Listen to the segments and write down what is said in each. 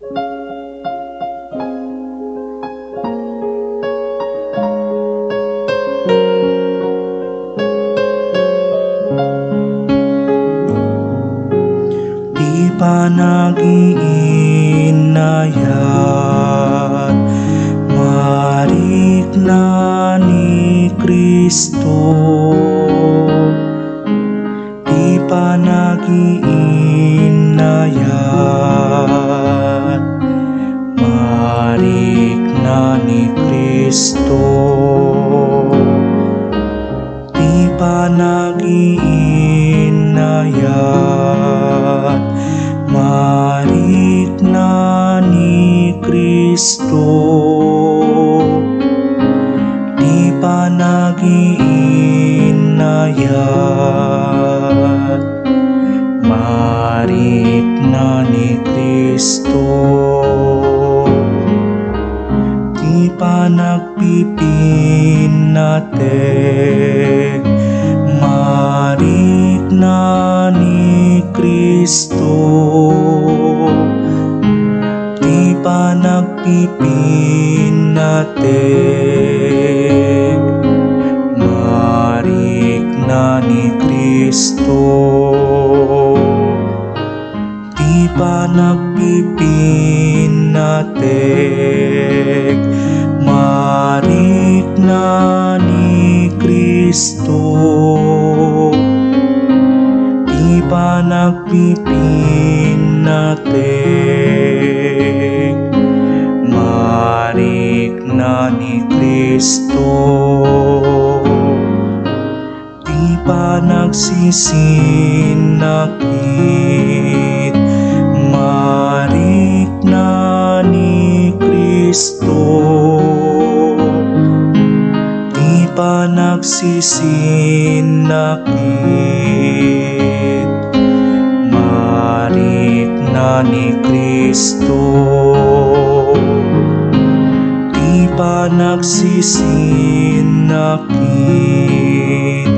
Di pa nag-iinayat, marikna ni Kristo. Di pa nag-iinayat, marikna ni Kristo. Di pa nag-iinayat, marikna ni Kristo. Di pa nag-iinayat, marikna ni Kristo. Di pa nagpipinatek, marikna ni Kristo. Di pa nagpipinatek, marikna ni Kristo. Di pa nagpipinatek, marikna ni Kristo. Di pa nagpipinatek, marikna ni Kristo. Di pa nagsisinakit, marikna ni Kristo. Di pa nagsisinakit, marikna ni Kristo. Di pa nagsisinakit,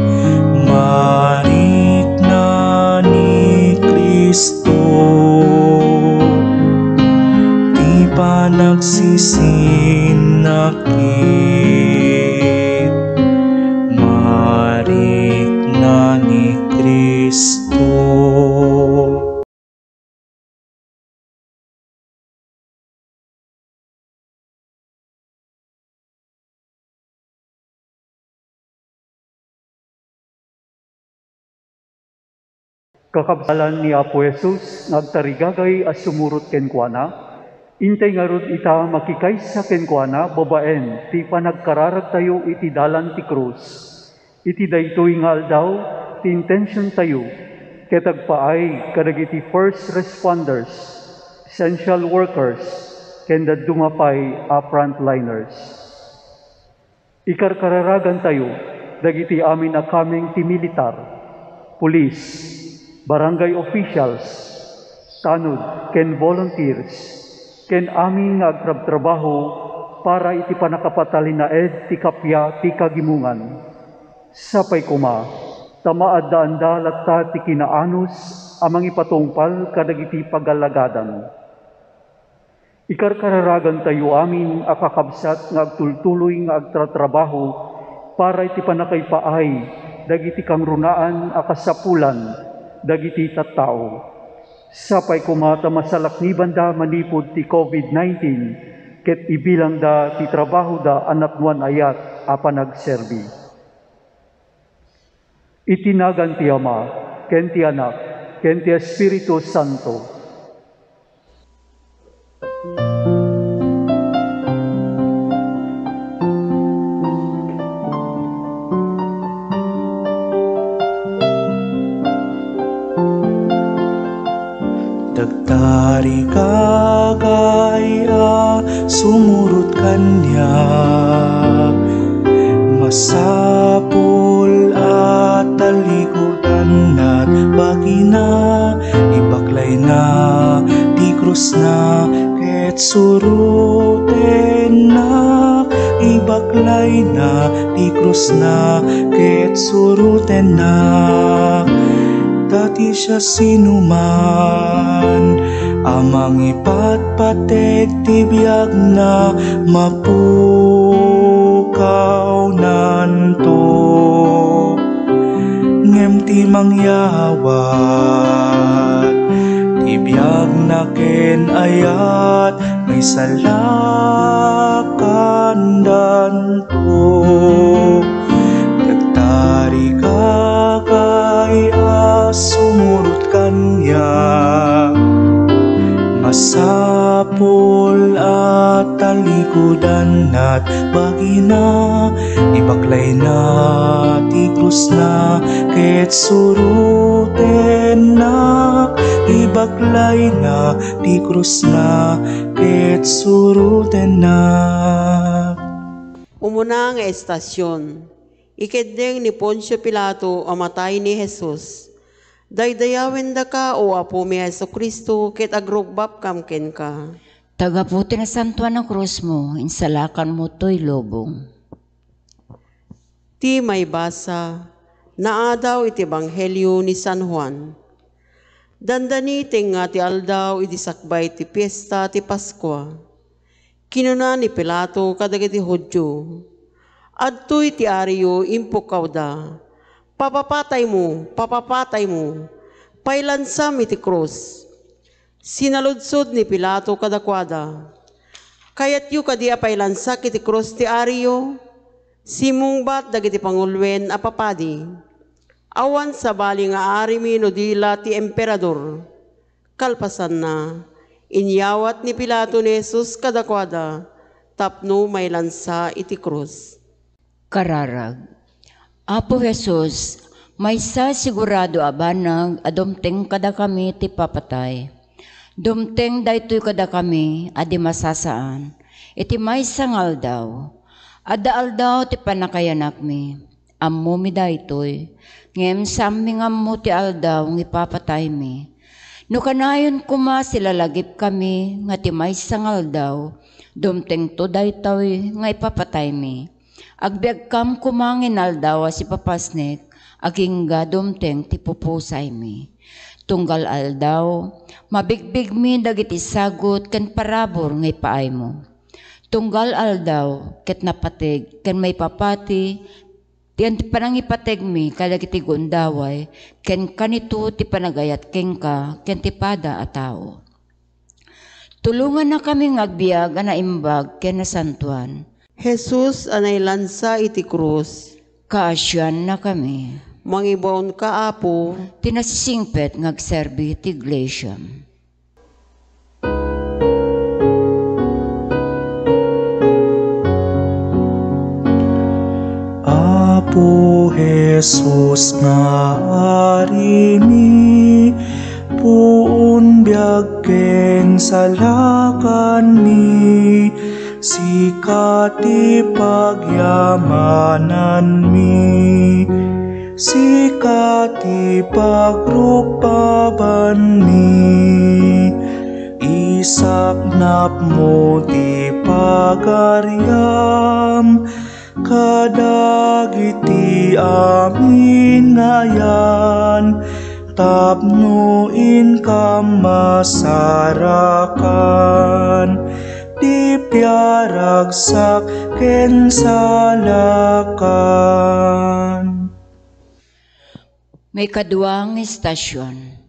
marikna ni Kristo. Di pa nagsisinakit, marikna ni Kristo. Kakabsalan ni Apo Jesus nagtarigagay as sumurot kenkwana, intay nga rod ita makikaysa kenkwana babaen ti panagkararag tayo iti dalan ti krus. Iti daytoy nga aldaw ti intention tayo ketagpaay kadagiti first responders, essential workers, kenda dumapay a frontliners. Ikarkararagan tayo dagiti amin a kaming ti militar, pulis, barangay officials, tanod, ken volunteers, ken aming nga agtrab-trabaho para iti panakapatalinaed ti kapya ti kagimungan. Sapay kuma, tamaaddaanda latta ti kinaanos amang ipatungpal kadagiti pagalagadan. Ikarkararagan tayo amin akakabsat nga agtultuloy nga agtratrabaho para iti panakaipaay dagiti kangrunaan akasapulan dagiti tattao. Sapay kumata masalakniban da manipod ti COVID-19 ket ibilang da ti trabaho da anaknuan ayat a panagserbi. Itinagan ti Ama, ken ti Anak, ken ti Espiritu Santo. Dagtari kagaya sumurot kanya, masapul at talikudan na't bagina, ibaklay na di krus na ket suruten na, ibaklay na di krus na ket suruten na. dati siya sinuman, amang ipatpatek ti biag na mapukaw nanto. Ngem ti mangyawat, ti biag na ken ayat, may salakan danto. Tagtari ka kay sumurot kanya, masapol at talikudan at bagina, ibaklay na ti krus na ket suruten na, ibaklay na ti krus na ket suruten na. Umuna nga estasyon, ikedeng ni Poncio Pilato amatay ni Jesus. Daydayawen da ka o apo mi Jesucristo ket agrugbap kam ken ka. Tagaputi na santuan ng krus mo, insalakan mo to'y lobong. Ti may basa, naadaw iti Ebanghelyo ni San Juan. Dandani nga ti aldaw iti sakbay ti piyesta ti Paskwa. Kinuna ni Pilato kadagiti Hudyo, adtoy ti ariyo impukaw da, papapatay mo, pailansam iti krus. Sinaludsod ni Pilato kadakwada, kayat yu kadi pailansak iti krus ti ariyo, simungbat dagiti pangulwen apapadi, awan sa bali nga arimi no dila ti emperador. Kalpasan na, inyawat ni Pilato ni Jesus kadakwada, tapno may lansa iti krus. Kararag. Apo Jesus, may sa sigurado abanag adumteng kada kami ti papatay. Dumteng daytoy kada kami adi masasaan. Iti may sangal daw. Adaal daw ti panakayanak mi. Ammo mi daytoy. Ngem sami ngammo ti aldaw ng ipapatay mi. No kanayon kuma sila lagip kami nga ti may sangal daw. Dumteng to daytoy nga ipapatay mi. Agbiag kam kumangin aldaw si papasnek, aging gadumteng ti pupusay mi. Tunggal aldaw, mabigbig mi dagiti sagot ken parabor ngay paay mo. Tunggal aldaw, ket napatig, ken may papati, tiyan ti panangipateg mi kadagiti gundaway, ken kanito ti panagayat kengka, ken ti pada a tao. Tulungan na kami ngagbiag ana imbag ken nasantuan. Jesus anay lansa iti krus. Kaasyan na kami. Mangibon ka apo. Tinasisingpet ngagserbi ti iglesia. Apo Jesus nga arimi, puun biag ken salakan mi, sikati pagyamanan mi, sikati pagrupaban mi, isaknap mo ti pagaryam, kadagiti amin ngayan, tapno in kamasarakan, di piaragsak ken salakan. May kaduang istasyon.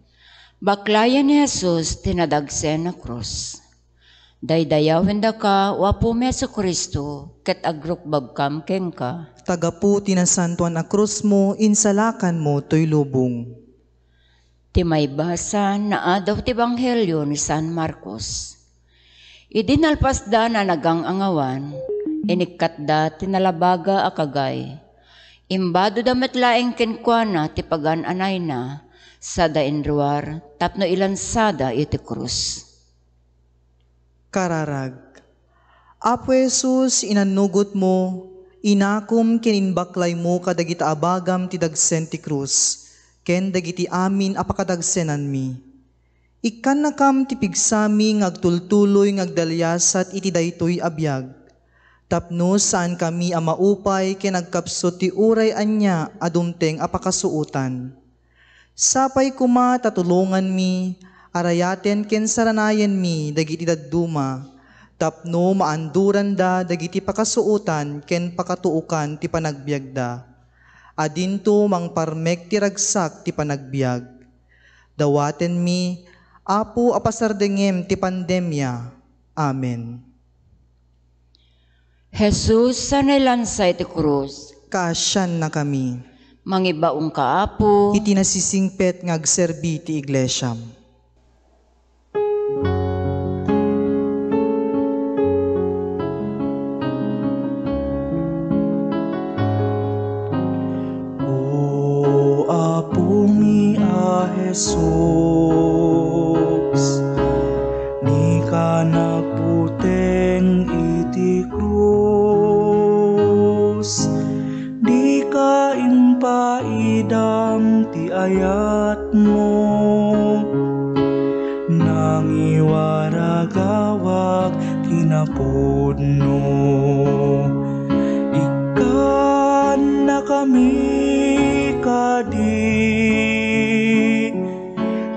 Baklayan ni Jesus tinadagsen na krus. Daydayawen da ka, wapo meso Kristo, ket agrukbab kam kengka. Tagaputi na santuan a krus mo, insalakan mo to'y lubong. Ti may basa na adaw ti Ebanghelyo ni San Marcos. Idinalpasda na nagangangawan, inikatda tinalabaga akagay. Imbado damet laeng kenkwana ti pagan-anay na, sa dainruar, tapno ilansada iti krus. Kararag. Apo Jesus, inanugot mo, inakum kininbaklay mo kadagita abagam ti dagsen ti krus, ken dagiti amin apakadagsenan mi. Ikan nakam ti pigsami ngagtultuloy ngagdalyasat iti daytoy abiyag. Tapno saan kami amaupay ken nagkapsot ti uray anya adumteng apakasuutan. Sapay kuma tatulungan mi, arayaten ken saranayan mi dagiti dadduma, tapno maanduran da dagiti pakasuutan ken pakatuukan ti panagbiagda. Adinto mangparmek ti ragsak ti panagbiag. Dawaten mi, Apo apasardengem ti pandemya. Amen. Jesus, sanay lansay ti krus, Kaasyan na kami. mangibaong kaapo, Iti nasisingpet nga agserbi ti iglesia. O Apo mi a Jesus, ni ka nagputeng iti krus, di ka impaidam ti ayat mo, nangiwaragawag kinapudno. Ikan na kami kadi,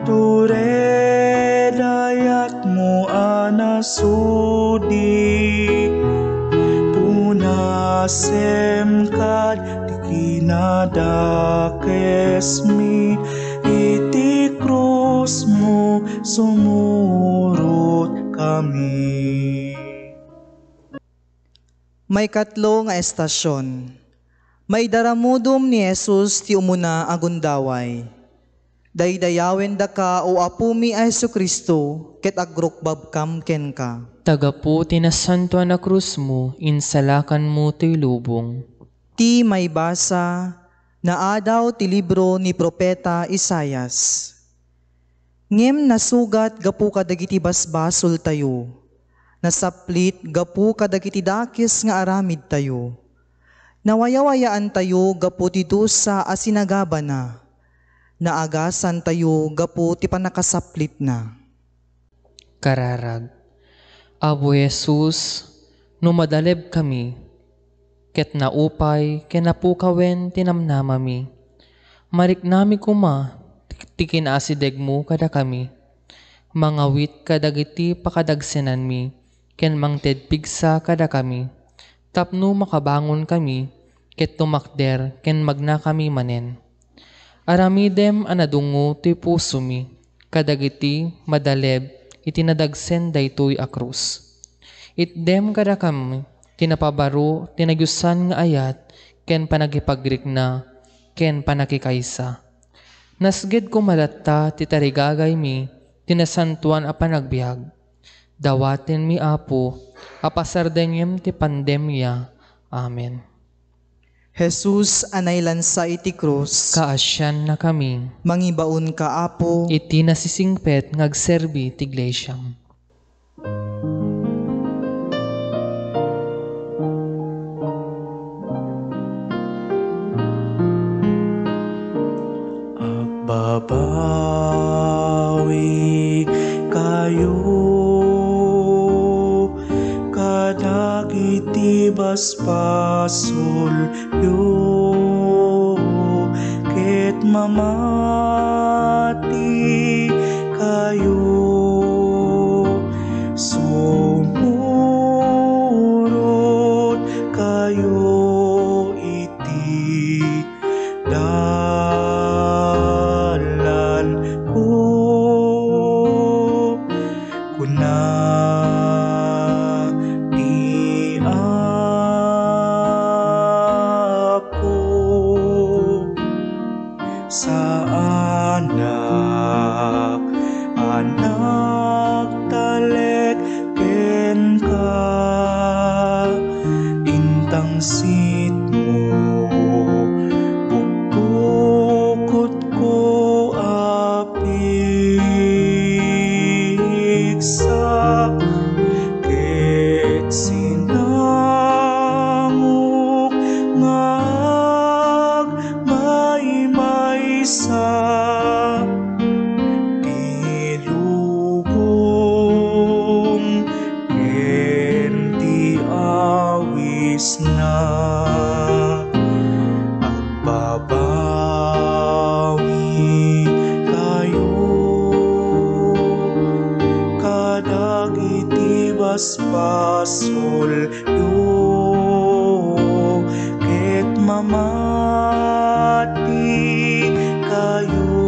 ture dayat mo anasudi, punasem kad ti kinadakes mi, iti krus mo sumurot kami. May katlo nga estasyon. May daramudom ni Jesus ti umuna agundaway. Daydayawen da ka o Apo mi a Jesucristo, ket agrukbab kam ken ka. Tagapo tinasanto na krus mo, insalakan mo to'y lubong. Ti may basa, naadaw ti libro ni Propeta Isayas. Ngem nasugat gapu kadagiti basbasol tayo, nasaplit gapu kadagiti dakis nga aramid tayo. Nawayawayaan tayo gapu ti dusa a sinagaba na, naagasan tayo gapu ti panakasaplit na. Kararag. Abo Jesus, numadaleb kami, ket naupay kenapukawen tinamnamami. Mariknami kuma, tikin asideg mo kada kami. Mangawit kadagiti pakadagsenan mi, ken mangted pigsa kada kami. Tapno makabangon kami, ket tumakder ken magna kami manen. Aramidem anadungo ti puso mi, kadagiti madaleb itinadagsen daytoy a krus. Itdem kada kami, tinapabaro, tinagyusan nga ayat, ken panagipagrikna, ken panakikaysa. Nasgid ko malatta ti tarigagay mi, tinasantuan a panagbiag. Dawaten mi Apo, apasardengem ti pandemya. Amen. Jesus anay lansa iti krus, Kaasyan na kami, mangibaon ka Apo, iti nasisingpet ngagserbi ti iglesia. Babawi kayo kadagiti basbasul yo, ket mamati kayo, sumurot kayo iti dalan ko, kuna di Apo sa anak talek ken ka, intang sit mo pukpukot ko apigsa, paspasol ket mamati kayo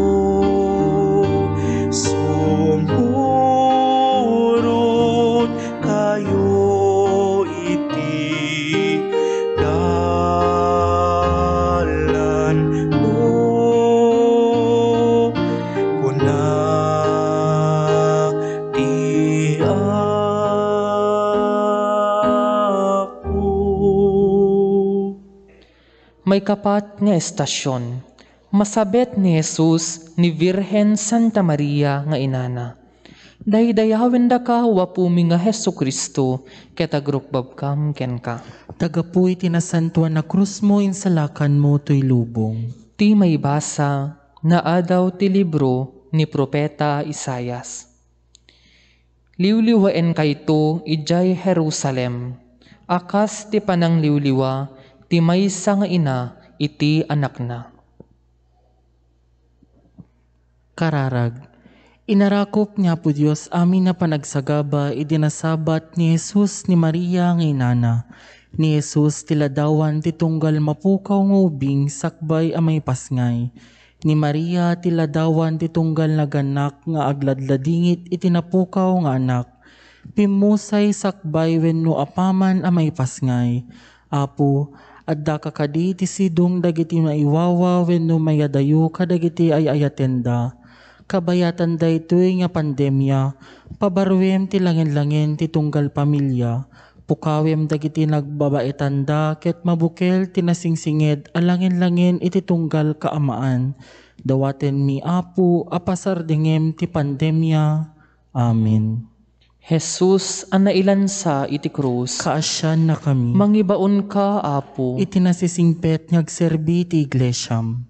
sumurot kayo iti dalan ko kuna di Apo. May kapat nga estasyon. Masabet ni Jesus ni Virhen Santa Maria nga inana. Daydayawen da ka wapumi nga Hesu Kristo ket agrukbab ken ka. Tagapuy tinasantuan na krus mo insalakan mo to'y lubong. Ti may basa na adaw ti libro ni Propeta Isayas. Liwliwaen kayto ijay Jerusalem. Akas ti panang liwliwa ti maysa nga ina iti anak na. Kararag, inarakop niya po Diyos amin na panagsagaba idinasabat ni Jesus ni Maria nga inana. Ni Jesus tiladawan titunggal mapukaw ng ubing sakbay amay pasngay. Ni Maria tiladawan titunggal naganak nga agladladingit itinapukaw nga anak. Pimusay sakbay wenno apaman amay pasngay. Apo, adda kakadi ti sidong dagiti maiwawa wenno mayadayo kadagiti ay ayatenda. Kabayatan daytoy nga pandemya, pabarwem ti langin-langin ti tunggal pamilya, pukawem dagiti nagbabaitanda ket mabukel ti nasingsinged alangin-langin iti tunggal kaamaan. Dawaten mi Apo apasardengem ti pandemya. Amen. Jesus ang nailansa iti krus. Kaasyan na kami. Mangibaon ka, Apo. Iti nasisingpet ngagserbi ti iglesyam.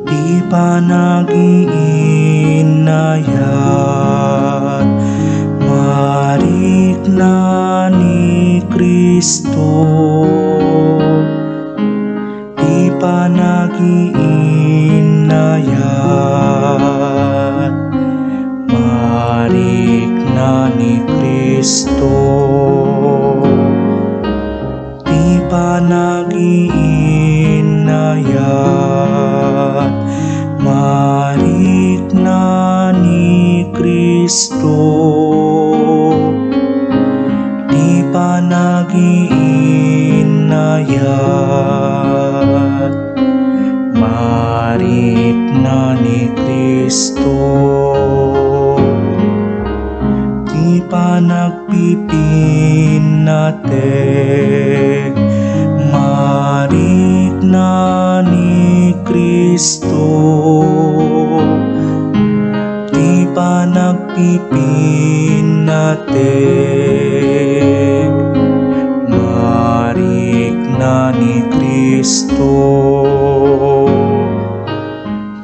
Di pa nag-iinayat marik na ni Kristo. Di pa nag-iinayat marik na ni Kristo. Di pa nag-iinayat marik na ni Kristo. Di pa nag-iinayat marik na ni Kristo. Di pa nagpipinatek marik na ni Kristo. Di pa nagpipinatek marik na ni Kristo.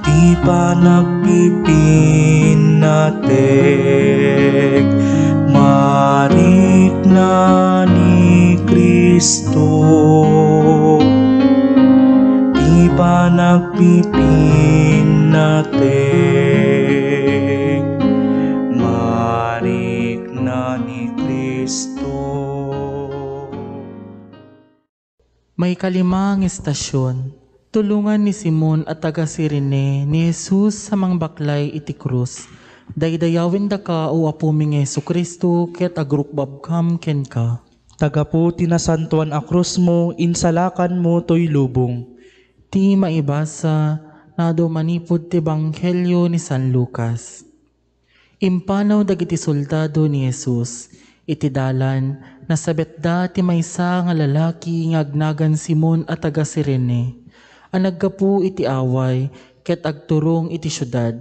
Di pa nagpipinatek marik na ni Kristo. Di pa nagpipinatek marik na ni Kristo. May kalimang estasyon. Tulungan ni Simon at taga Sirene ni Jesus sa mga baklay iti krus. Daydayawin da ka o apuming Yesu Kristo ket agrukbabkam ken ka. Taga po tinasantuan a krus mo, insalakan mo to'y lubong. Ti maibasa na do manipod ti Banghelyo ni San Lucas. Impanaw dagiti soldado ni Jesus, iti dalan, nasabet da ti maysa nga lalaki nga agnagan Simon at taga Sirene. Anaggapu iti away, ket agturong iti syudad.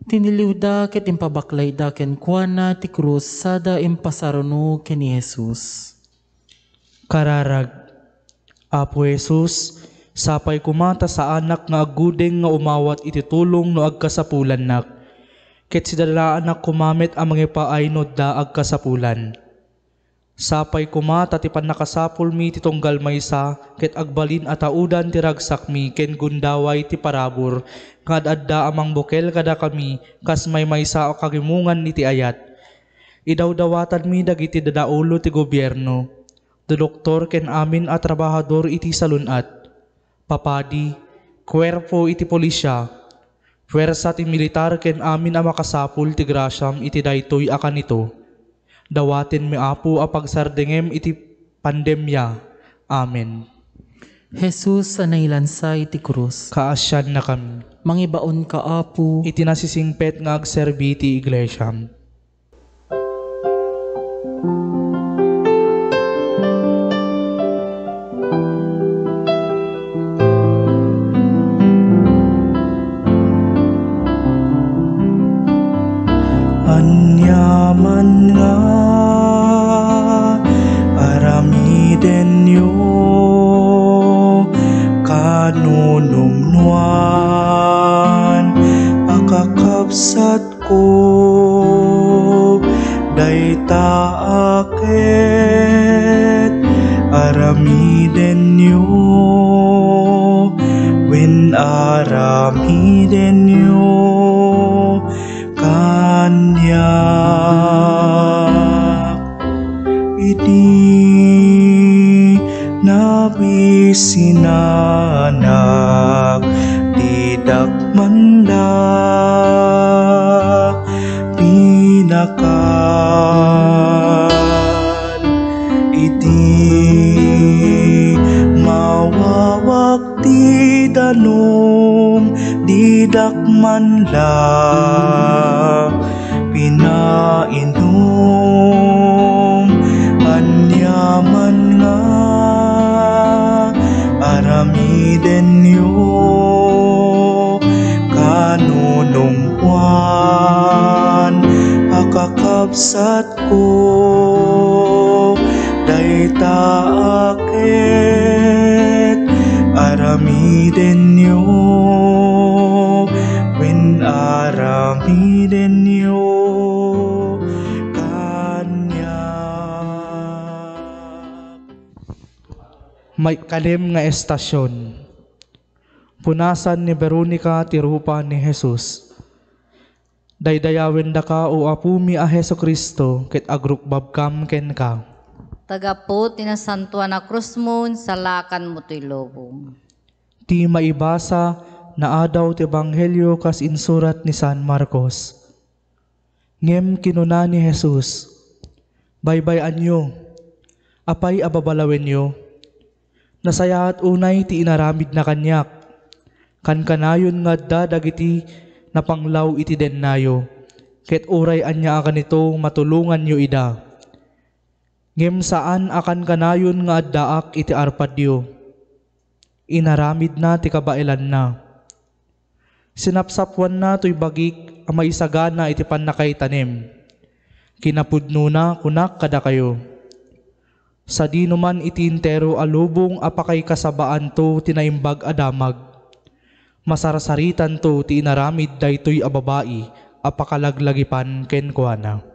Tiniliw da ket impabaklay da ken kuana ti krus sada impasaruno ken ni Jesus. Kararag, Apo Jesus, sapay kumata sa anak nga agudeng nga umawat iti tulong no agkasapulan nak. Ket sidalaan nak kumamit ang mga paay no da agkasapulan. Sapay kumata ti nakasapul mi ti tunggal maysa, ket agbalin ataudan ti ragsak mi, ken gundaway ti parabor, kad adda amang bukel kada kami, kas may maysa o kagimungan ni ti ayat. Idawdawatan mi dagiti dadaulo ti gobyerno, do doktor ken amin a trabahador iti salunat, papadi, kwerpo iti polisya, pwersa ti militar ken amin a makasapul ti grasyam iti daytoy a kanito. Dawatin mi Apo a pagsardengem iti pandemya. Amen. Jesus sa nailansay ti krus. Kaasyan na kami. Mangibaon ka, Apo. Iti nasisingpet nga agserbi ti iglesyam. Anyaman nga aramiden nyo kanunumnuan akakabsat ko dayta aket aramiden nyo wen aramiden nyo kanya iti nabisinanak didak mandak pinakan iti mawawak ti danom didak mandak pinainom anyaman nga aramiden nyo kanunumpuan akakabsat ko dayta aket aramiden nyo wen aramiden nyo may kalim nga estasyon. Punasan ni Veronica ti rupa ni Jesus. Daydayawen da ka o apumi a Heso Kristo ket agrukbab kam ken ka. Tagapo tinasantuan na krus mo, salakan mo to'y lobong. Ti maibasa na adaw ti Ebanghelyo kas insurat ni San Marcos. Ngem kinuna ni Jesus, baybayan nyo, apay ababalawen nyo, nasayaat unay ti inaramid na kanyak, kan kanayon nga dagiti napanglaw iti dennayo, ket uray anya akan ito matulungan nyo ida. Ngem saan akan kanayon nga addaak iti arpadyo, inaramid na ti kabailan na. Sinapsapwan na to'y bagik ang maisagana iti panakaitanim, kinapudno na kunak kada kayo. Sa di numan iti intero alubong apakay kasabaan to tinaimbag adamag. Masarasaritan to ti inaramid daytoy a babae apakalaglagipan ken kuana.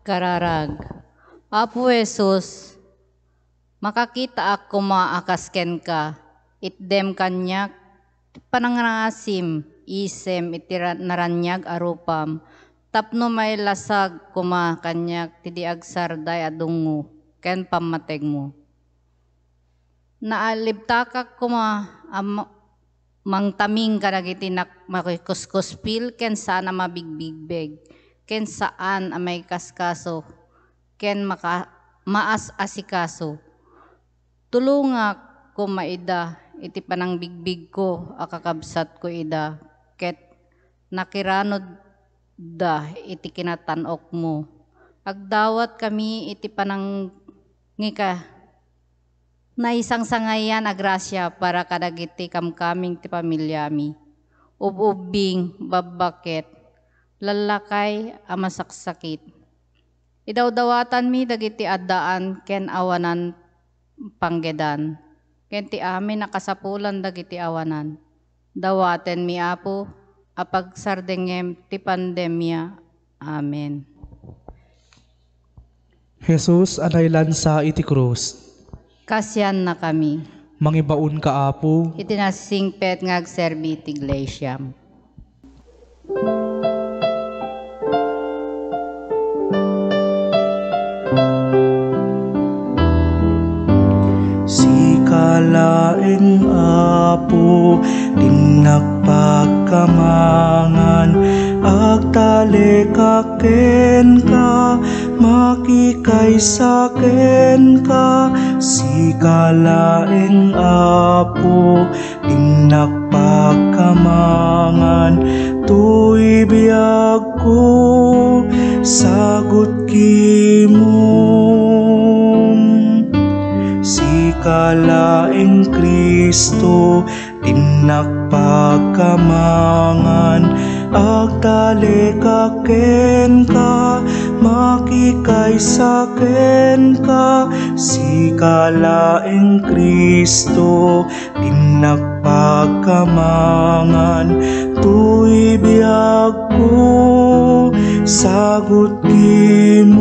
Kararag, Apo Jesus, makakita ako maakas ken ka, itdem kanyak, panangasim, isem iti naranyag arupam, tapno may lasag kuma kanyak, tidi agsarday adungo, ken pamateg mo. Naalibtakak kuma mangtaming karagiti makikuskuspil ken sana mabigbigbeg, ken saan amay kaskaso, ken maas asikaso. Tulungak ko maida, iti panang bigbig ko, akakabsat ko ida, ket nakiranod da iti kinatanok mo. Agdawat kami iti panang ngika, na isang sangayan agrasya para kadagiti kamkaming ti pamilyami. Ububing, babaket, lalakay, amasaksakit. Idawdawatan mi dagiti addaan ken awanan panggedan. Ken ti amin nakasapulan dagiti awanan. Dawaten mi Apo, apagsardengem ti pandemya. Amen. Jesus anay lansa iti krus. Kasyan na kami. Mangibaon ka Apo. Iti nasingpet nga agserbi iti iglesia. Sikalaing Apo, tinagpagkamangan, agtalekaken ka, makikaysaken ka. Sikalaing Apo, tinagpagkamangan, tuy biyag ko, sagot kimom. Sikalaing Kristo, tinagpagkamangan, agtalekaken ka, makikaysaken ka. Sikalaing Kristo, tinagpagkamangan, tuy biyag ko, sagot kimom.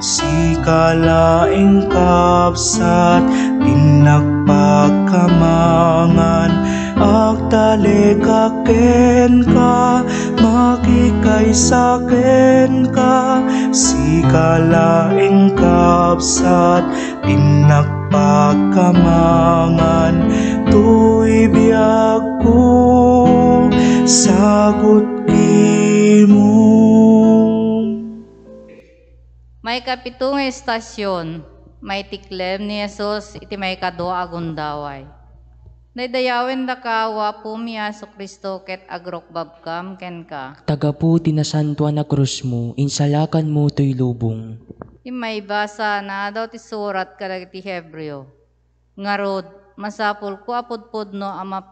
Sikalaing Kabsat, tinagpagkamangan, agtalekaken ka, makikaysaken ka. Sikalaing Kabsat, tinagpagkamangan, tuy biyag ko, sagot kimom. May kapitong estasyon, may tiklem ni Jesus iti may kadua agundaway. Naydayawin da ka wapo mi Aso Kristo ket agrokbabkam ken ka. Tagapu tinasantuan na krus mo, insalakan mo to'y lubong. May basa na daw ti surat kadag ti Hebreo. Ngarod, masapul ko apudpudno ama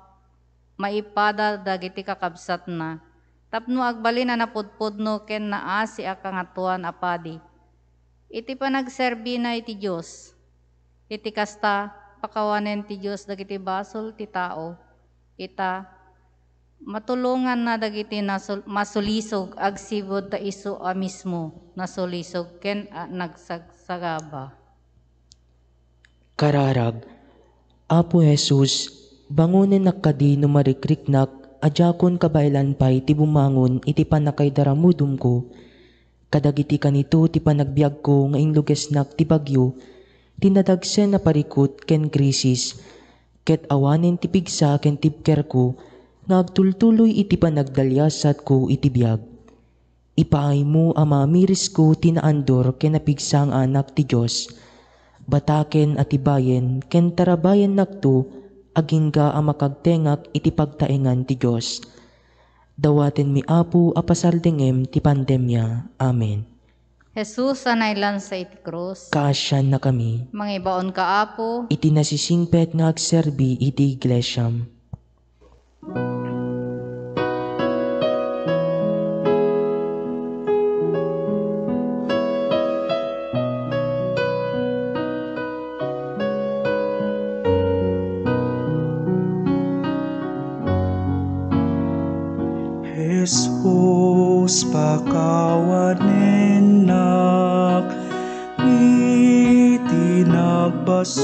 maipada dagiti kakabsat na. Tapno agbalin na napudpudno ken naasi akangatuan apadi. Iti panagserbi na iti Diyos. Iti kasta pakawanen ti Diyos dagiti basol ti tao. Ita matulungan na dagiti masulisog agsibod ta isu a mismo nasulisog ken nagsagsagaba. Kararag, Apo Jesus, bangunin nakadi no marikriknak, adjakon kabailan pay ti bumangon iti panakay daramudum ko, kadagiti kanito ti panagbiag ko nga inlugesnak ti bagyo, tinadagsen na parikot ken krisis, ket awanen ti pigsa ken tipker ko, nga agtultuloy iti panagdalyasat ko iti biag. Ipaay mo ama miris ko tinaandor ken napigsang anak ti Diyos, bataken at ibayen ken tarabayen nakto, agingga ang makagtengak iti pagtaengan ti Diyos. Dawaten mi Apo apasaldengem ti pandemya. Amen. Jesus anaylan sa iti krus. Kaasyan na kami. Mangibaon ka Apo. Iti nasisingpet nga agserbi iti iglesyam. Jesus, pakawanenak, iti nagbasulak,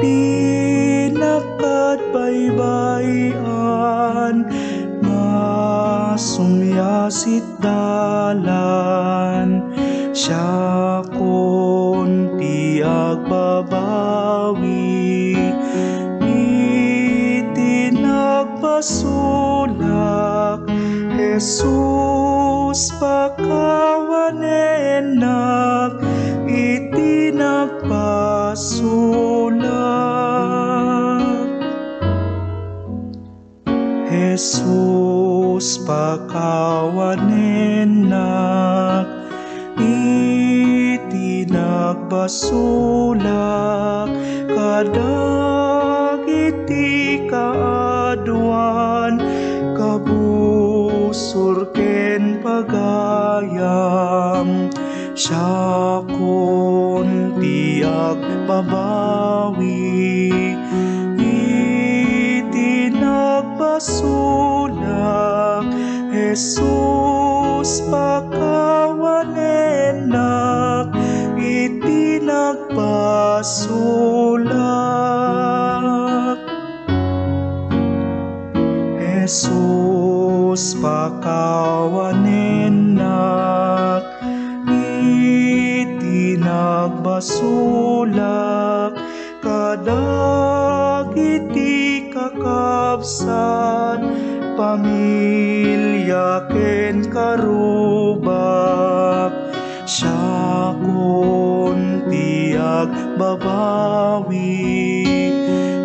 di nakadbaybayan, masumyasit dalan, siya kunti agbabawi, pasulak, Jesus pakawanenak, iti nagpasulak. Jesus pakawanenak, iti nagpasulak, kadagiti kaaduan, kabusor ken pagayam, siya kunti agbabawi, iti nagpasulak, Jesus pakawanenak iti nagpasulak. Jesus pakawanenak iti nagbasulak kadagiti kakabsat pamilya ken karubak siya kuntiag babawi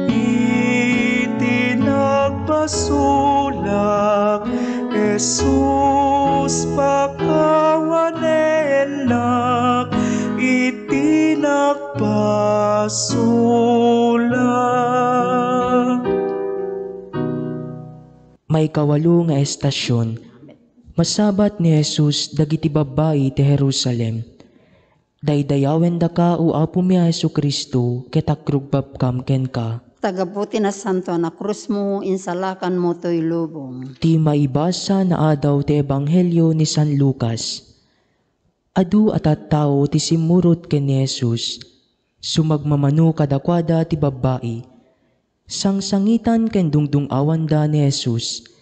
iti nagbasulak. Jesus pakawanenak iti nagbasulak. May kawalo nga estasyon. Masabat ni Jesus dagiti babayi ti Jerusalem. Daydayawen da ka o Apo mi Jesu Kristo ket akrugbab kam ken ka. Tagabuti na santo na krus mo, insalakan mo to'y lubong. Ti maibasa na adaw ti Ebanghelyo ni San Lucas. Adu at tao ti simurot ken ni Jesus. Sumagmamano kadakwada ti babayi. Sangsangitan ken dungdung awanda ni Jesus.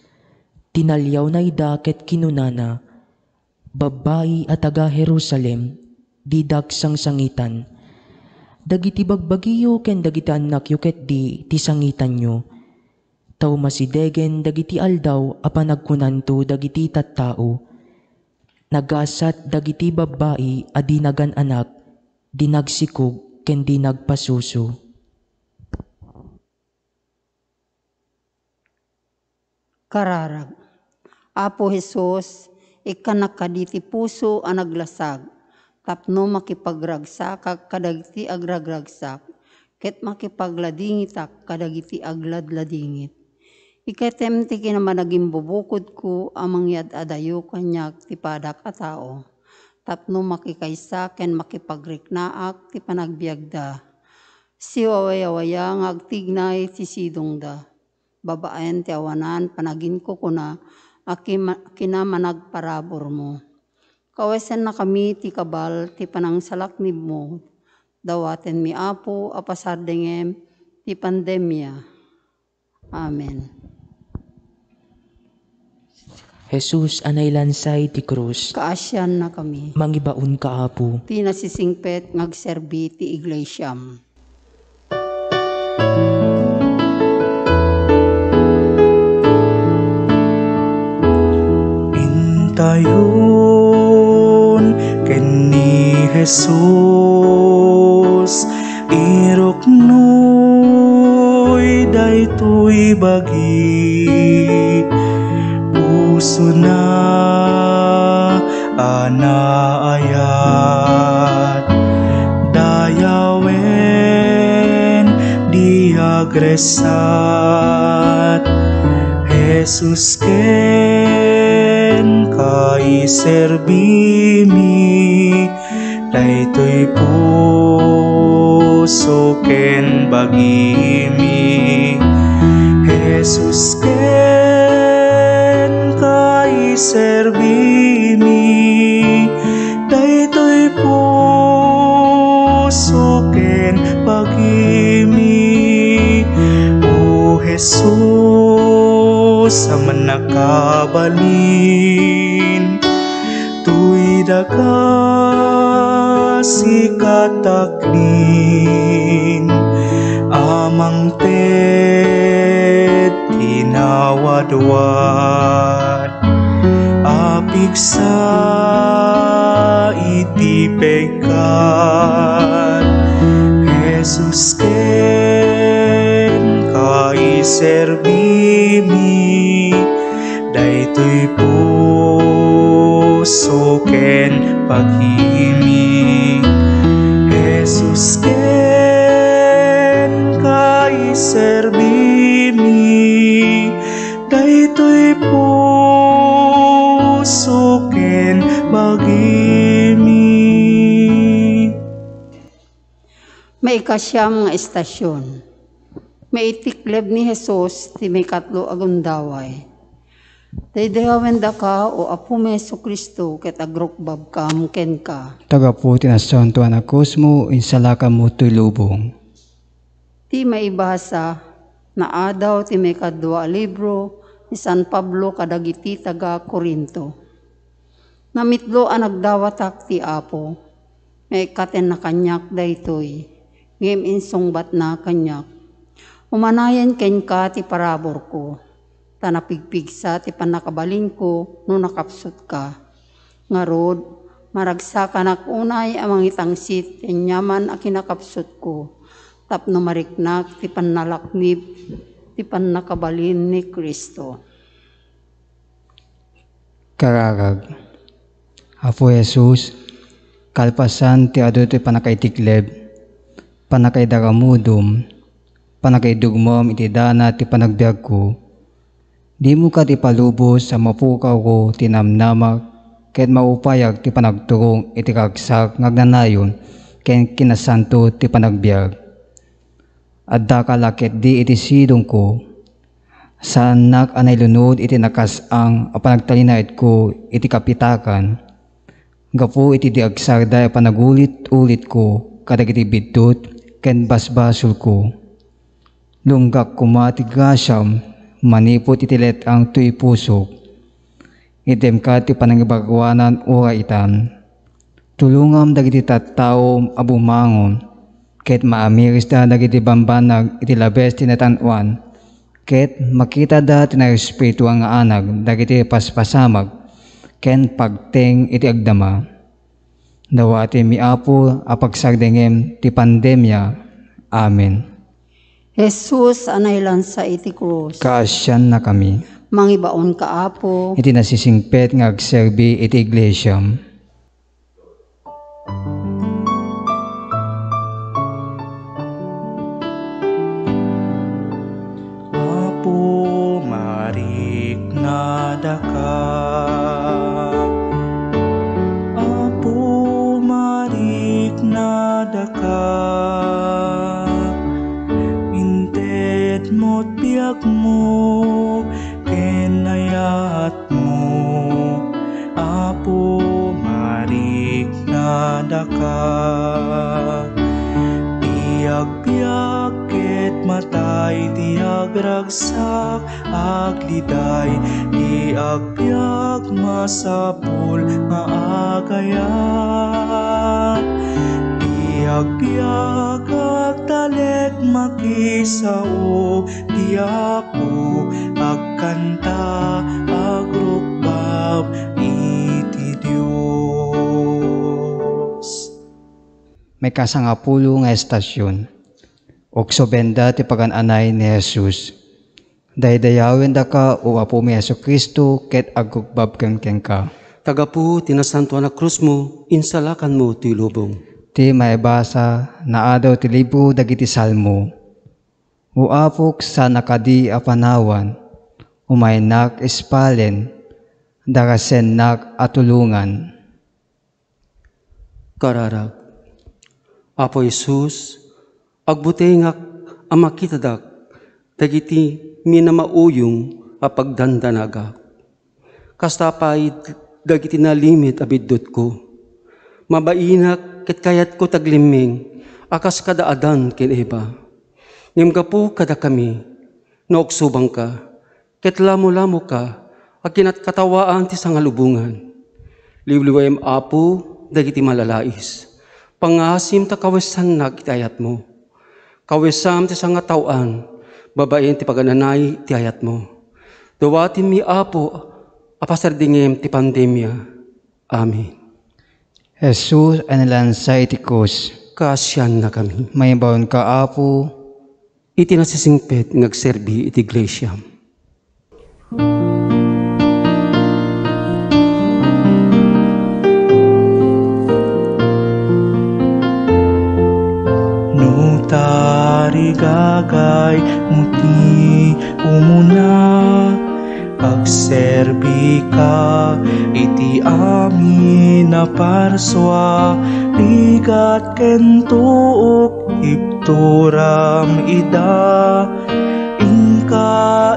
Tinalyaw na ida ket kinunana. Babayi at taga Jerusalem, didak sangsangitan. Dagiti bagbagiyo ken dagiti anak yu ket di ti sangitan nyo. Tao masidegen dagiti aldaw a panagkunanto dagiti tattao. Nagasat dagiti babayi a dinagan anak, dinagsikog ken dinagpasuso. Kararag. Apo Jesus, ikanak kaditi puso a naglasag. Tapno makipagragsak kadagiti agragragsak. Ket makipagladingitak kadagiti agladladingit. Iketem ti kinamanaging bubukod ko amang yad adayo kanyak ti padak a tao. Tapno makikaysa ken makipagriknaak ti panagbiagda. Si wawaya-waya ngagtignay ti sidongda. Babaen ti awanan panagin ko kuna kinamanagparabor mo. Kawesan na kami ti kabal ti panangsalaknib mo. Dawaten mi Apo apasardengem ti pandemya. Amen. Jesus anay lansay ti krus. Kaasyan na kami. Mangibaon ka Apo. Ti nasisingpet ngagserbi ti iglesyam. Intayon ken ni Jesus iruknoy daytoy bagi puso na anaayat dayawen diagresat Jesus ken kai serbimi daytoy puso ken bagimi Jesus ken kai serbimi daytoy puso ken bagimi o Jesus sa manakabalin tuy daga si kataknin amang pet tinawadwad apik sa iti pekat Jesus ken kai serbimi daytoy puso ken paghimi Jesus ken kai serbimi daytoy puso ken paghimi. May ikasyam nga estasyon. May itikleb ni Jesus ti may katlo agundaway. Daydayawen da ka o Apo mi Jesucristo ket agrokbab kam ken ka. Tagaputi na santo anakos mo, insalaka mo tuy lubong. Ti maibasa na adaw ti may kadwa libro ni San Pablo kadagiti taga Corinto. Namitlo ang nagdawatak ti Apo, may katen na kanyak daytoy, ngem insungbat na kanyak. Umanayan ken ka ti parabor ko, tanapigpigsa ti panakabalin ko no nakapsut ka. Ngarod, maragsa ka nakunay amang itangsit ti nyaman a kinakapsut ko, tapno mariknak ti panalaknip ti panakabalin ni Kristo. Kararag. Apo Jesus, kalpasan ti adu ti panakaitikleb, panakaidaramudom, panakaidugmom iti dana ti panagbiag ko. Di mo ka ti palubos sa mapukaw ko tinamnamak, ket maupayag ti panagturong iti kagsak ngagnanayon, ken kinasanto ti panagbiag. Adda kalakit di iti sidong ko, saan anay lunod iti nakasang a panagtalinait ko iti kapitakan. Gapu iti di agsarday panagulit-ulit ko kadagiti bidtot ken basbasol ko. Lunggak kumati gasyam manipot iti letang tuy pusok. Item ka ti panangibagwanan ura itan. Tulungam dagiti tattao abumangon ket maamiris da dagiti bambanag iti labes tinatanwan ket makita da tina espiritu ang anag dagiti paspasamag ken pagteng iti agdama. Dawati mi Apo apagsagdengem ti pandemya. Amen. Jesus anay sa iti krus. Kaasyan na kami. Mangibaon ka Apo. Iti nasisingpet nga agserbi iti iglesyam. Apo marik na daka, Apo marik na daka, inted mo't biag mo, kenayat mo. Apo marik na daka, biag-biag ket matay di agragsak agliday di agbiag masapul maagayat di agbiag agtalek makisao di Apo agkanta agrukbab iti Dios. May kasangapulo nga estasyon. Okso benda ti pagananay ni Jesus. Daydayawin da ka o Apo mi Jesucristo ket agukbab ken ka. Tagapu tinasantuan na krus mo, insalakan mo ti lubong. Ti maibasa na adaw ti libro dagiti salmo. O apok sa nakadi apanawan, umaynak espalen, darasen nak atulungan. Kararag. Apo Jesus, agbutengak amakitadak, dagiti minamauyong apagdandanagak. Kastapay dagiti nalimit abiddot ko. Mabainak ket kayat ko tagliming, akas kadaadan ken iba. Ngimgapu kada kami, nauksubang ka, ket lamo-lamo ka, akinat katawaan ti sangalubungan. Liwliwem Apo, dagiti malalais. Pangasim ta kawesan nagitayat mo. Kawesam ti sangatawaan, babaen ti pagananay ti ayat mo. Dawatin mi Apo, apasardingem ti pandemya. Amen. Jesus anilansay iti krus. Kaasyan na kami. Mayibaon ka Apo. Iti nasisingpet ngagserbi iti iglesia. Tarigagay muti umuna agserbi ka iti amin na parswa ligat kentuok ipturam ida inka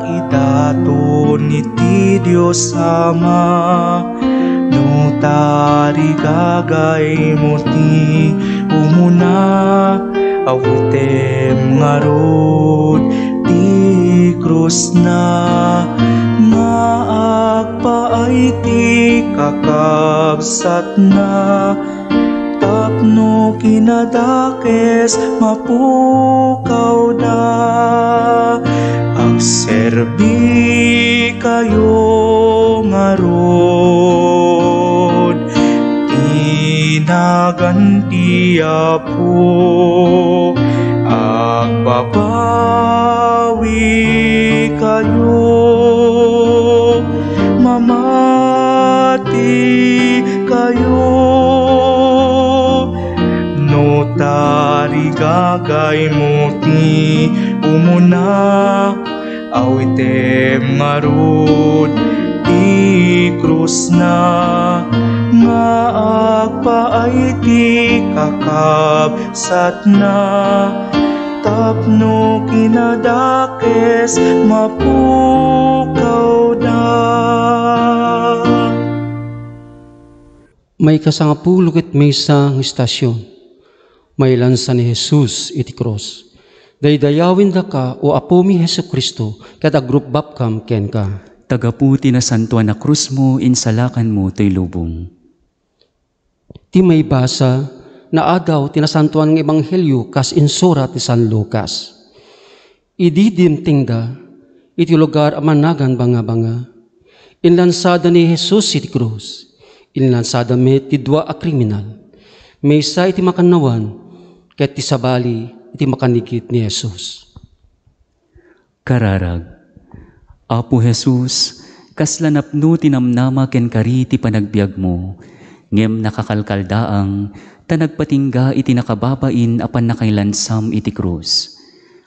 idaton iti Dios Ama no tarigagay mo ti umuna awitem ngarod ti krus na maagpaay ti kakabsat na tapno kinadakes mapukaw da agserbi kayo ngarod tinaganti Apo agbabawi kayo mamati kayo no tarigagay mo ti umuna awitem ngarod ti krus na maagpaay ti kakabsat na tapno kinadakes mapukaw da. May kasangapulo ket maysa nga istasyon. May lansa ni Jesus iti cross. Daydayawin da ka o Apo mi Hesu Kristo ket agrupbap kam ken ka. Tagaputi na santuan na krus mo, insalakan mo to'y lubong. Ti may basa na adaw tinasantuan ng Ebanghelyo kas insurat ni San Lucas. Ididimting da iti lugar amanagan banga-banga. Inlansada ni Jesus iti krus. Inlansada met ti dua a kriminal. Maysa iti makanawan ket ti sabali iti makanikit ni Jesus. Kararag, Apo Jesus, kaslanapno tinamnama ken kari ti panagbiag mo, ngem nakakalkaldaang, tanagpatingga iti nakababain apan nakailansam iti krus.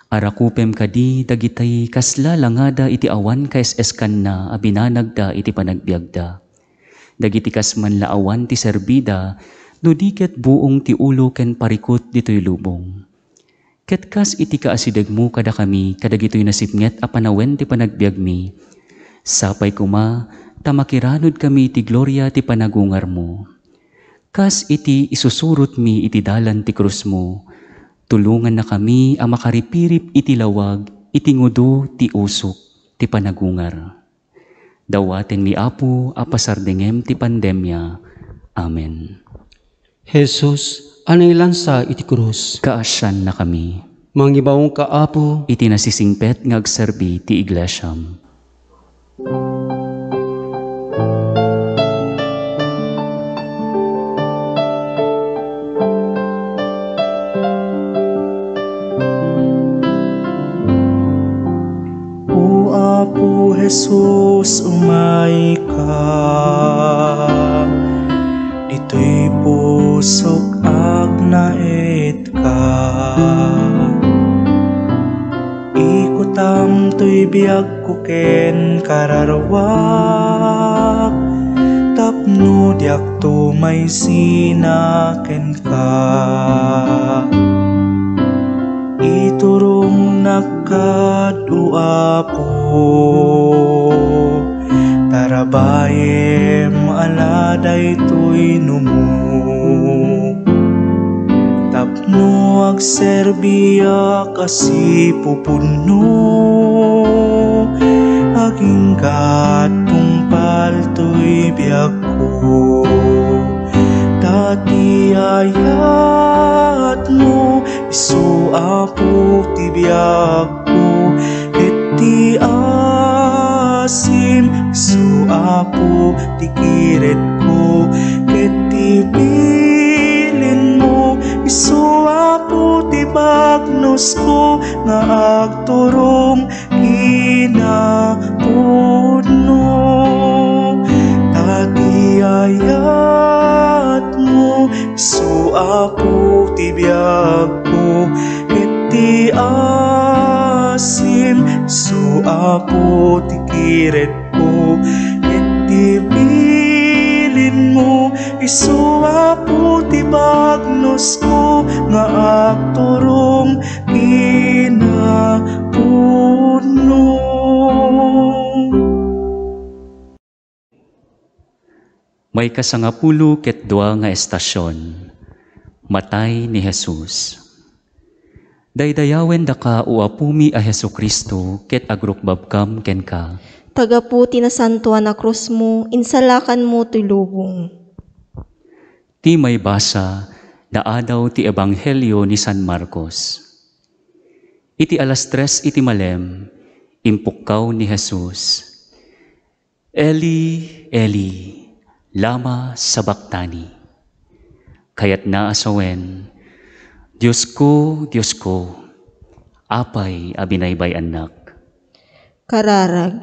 Arakupem kadi dagitay kasla langada iti awan kaes-eskan na abinanagda iti panagbiagda. Dagiti kasman laawan ti serbida, no diket buong ti ulo ken parikot dito'y lubong. Ket kas iti kaasideg mo kada kami, kadagito'y nasipnget a panawen ti panagbiag mi. Sapay kuma, tamakiranod kami iti gloria ti panagungar mo. Kas iti isusurot mi iti dalan ti krus mo, tulungan na kami a makaripirip iti lawag, iti ngudo ti usok ti panagungar. Dawaten mi Apo a pasardengem ti pandemya. Amen. Jesus, anay lansa iti krus. Kaasyan na kami. Mangibawong ka Apo, iti nasisingpet nga agserbi ti iglesyam. O Apo Jesus, umay ka dito'y pusok agnait ka. Ikutam to'y biag ko ken kararwak, tapno diak to may sinaken ka. Iturong nakadu Apo, tarabayem aladay to'y numu. Tapno agserbiya kasi pupuno, aging katungpal to'y biag ko. Dati ayat mo, isu Apo ti biag ko, iti asim, isu Apo ti kiret ko, iti bilin mo, isu Apo ti bagnos ko, nga agturong kinapuno. Dati ayat mo, isu Apo ti biag ko, iti asim, isu Apo ti kiret ko, iti bilin mo, isu Apo ti bagnos ko, nga agturong kinapuno. May kasangapulo ket dua nga estasyon. Matay ni Jesus. Daydayawen da ka uapumi a Hesu Kristo ket agrukbabkam ken ka. Tagaputi na santuan na krus mo, insalakan mo ti lubong. Ti may basa na adaw ti Ebanghelyo ni San Marcos. Iti alas 3 iti malem, impukkaw ni Jesus. Eli, Eli, lama sabachthani. Kayat naasawen, Diyos ko, apay abinaybay anak. Kararag.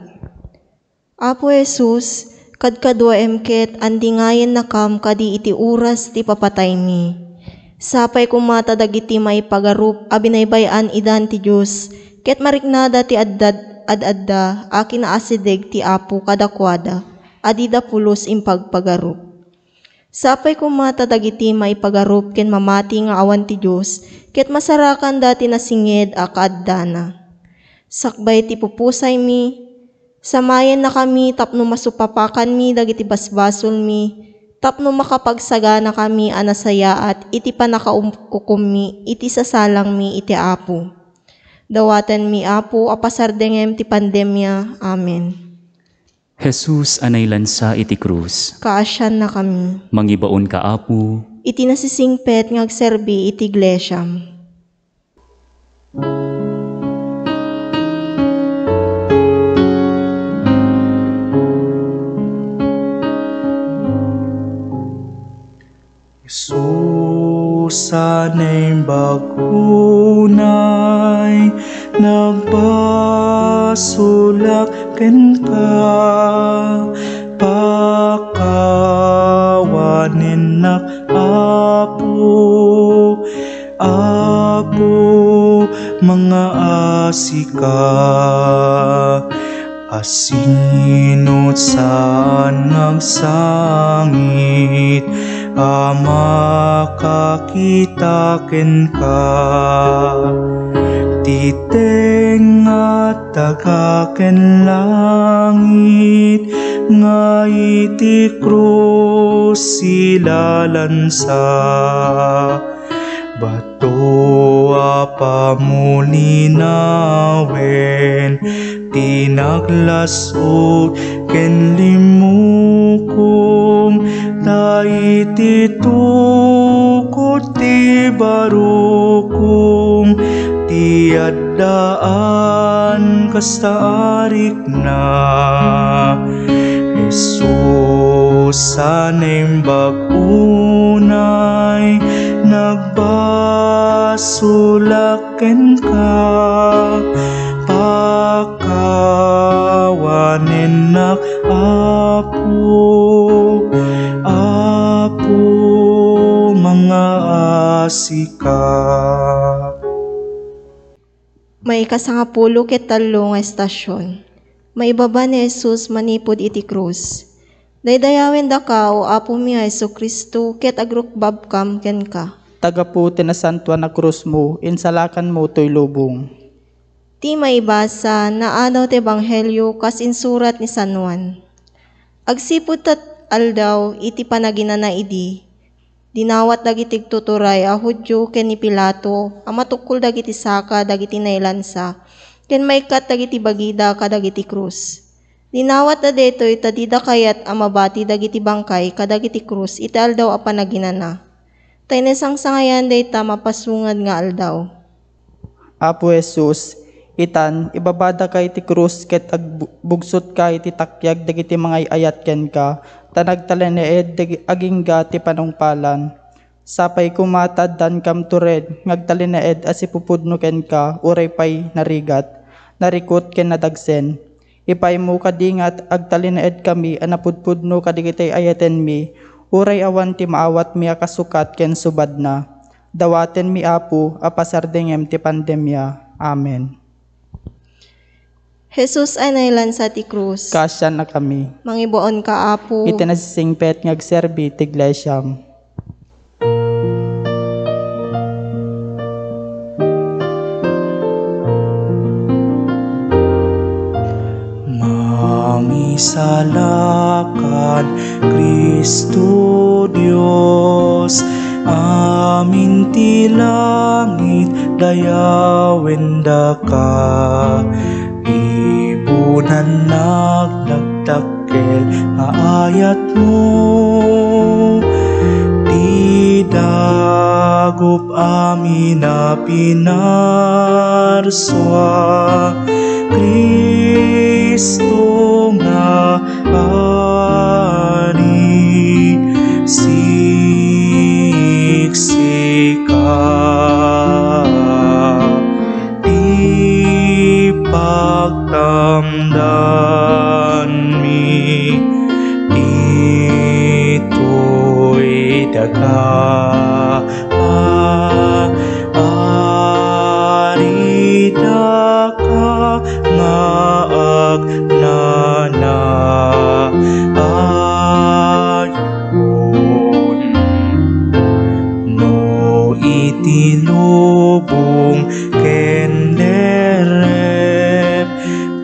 Apo Jesus, kadkadwa emket, andingayen na kam kadi iti uras ti papatay mi. Sapay kumata dagiti may pagarup, abinaybayan idan ti Diyos, ket mariknada ti adda, akin na asideg ti apo kadakwada, adida pulos impagpagarup. Sapay kumata dagiti may pagarup, ken mamati nga awan ti Diyos, ket masarakan dati na singed a kaaddana. Sakbay ti pupusay mi, samayan na kami tapno masupapakan mi dagiti basbasol mi, tapno makapagsagana kami anasaya at iti panakaukukum mi, iti sasalang mi iti apo. Dawatan mi apo apasardengem ti pandemya. Amen. Jesus anay lansa iti krus. Kaasyan na kami. Mangibaon ka apo. Iti nasisingpet ngagserbi iti iglesyam. Sanay bagunay, nagpasulak ken ka, pakawanin nak apo, mga asika, asinot saan nagsangit, makakita ken ka, titeng at taga ken langit, nga iti krus silalansa, bato apamulinawen, tinaglasot ken limukom, iti tukot ti barukum, ti addaan kastaarik na. Jesus sanem bagunay, nagbasulak ken ka, pakawanen nak apo, mga asika. May kasangapulo ket tallo nga estasyon. Maibaba ni Jesus manipod iti krus. Daydayawen da ka o apo mi nga Hesu Kristo ket agrukbabkam ken ka. Tagaputi na santuan na krus mo, insalakan mo to'y lubong. Ti maibasa na adaw ti Ebanghelyo kas insurat ni San Juan. Agsipud tat aldaw iti panaginana idi, dinawat dagiti tuturay a Hudyo ken ni Pilato, amatukol dagiti saka dagiti nailansa, ken maykat dagiti bagida kadagiti krus. Dinawat na detoy tadida kayat amabati dagiti bangkay kadagiti krus, iti aldaw a panaginana. Taynesang sangayan dayta mapasungad nga aldaw. Apo Jesus, itan, ibabada ka iti krus ket agbugsot ka iti takyag dagiti mga ayat ken ka, tanagtaleneed agingga ti panungpalan. Sapay kumatad dan kam tured, ngagtaleneed asipupudno ken ka, uray pay narigat, narikot ken nadagsen. Ipay mo kadingat agtaleneed kami, anapudpudno kadigitay ayaten mi, uray awan ti maawat mi akasukat ken subad na. Dawaten mi apo, apasardengem ti pandemya. Amen. Jesus ay nailansa ti krus. Kasyan na kami. Mangiboon ka apo. Iti nasisingpet ngagserbi ti iglesyam. Mangisalakan, Kristo Kristo Dios, amin ti langit, dayawen da ka. Ibunan nagdagdakkel nga ayat mo, di dagup amin na pinarswa. Kristo nga ari, siksika. Di pagtamdan mi, ito'y daga. Arida ka nga agnana, ayon no itilubong kenderep,